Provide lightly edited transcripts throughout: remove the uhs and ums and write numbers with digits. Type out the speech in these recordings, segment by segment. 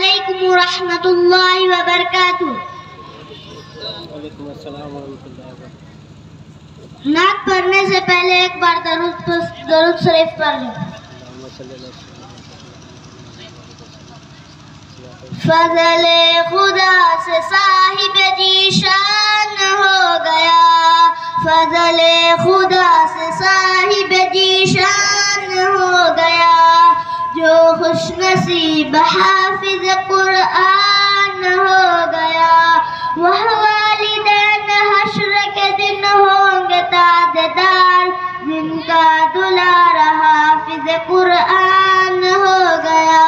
علیکم ورحمۃ اللہ وبرکاتہ. وعلیکم السلام ورحمۃ اللہ وبرکاتہ. نعت پڑھنے سے پہلے ایک بار درود شریف پڑھ لیں. فضل خدا سے صاحب ذیشان ہو گیا, فضل خدا سے صاحب ذیشان ہو گیا, جو خوش نصیب حافظ قرآن ہو گیا. وہ والدین حشر کے دن ہوں گے تاجدار, جن کا دلارا حافظ قرآن ہو گیا.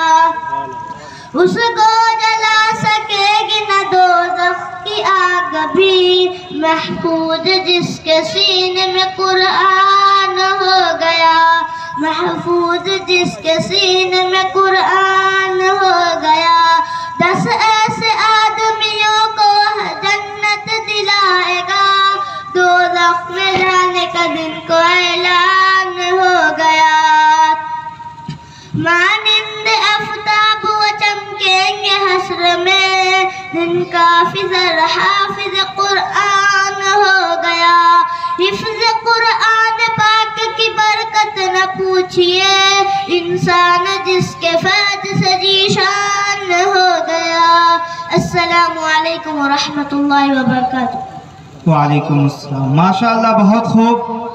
اس کو جلا سکے گی نہ دوزخ کی آگ بھی, محفوظ جس کے سینے میں قرآن ہو گیا, محفوظ جس کے سینے میں قرآن ہو گیا. 10 ایسے آدمیوں کو جنت دلائے گا, دوزخ میں جانے کا دن کو اعلان ہو گیا. مانند آفتاب وہ چمکیں گے حشر میں, جن کا فضل حافظ قرآن ہو گیا. حفظ قرآن پاک کی برکت نہ پوچھئے, انسان جس کے فیض سے ذیشان ہو گیا. السلام علیکم ورحمۃ اللہ وبرکاتہ. وعلیکم السلام. ماشاءاللہ, بہت خوب.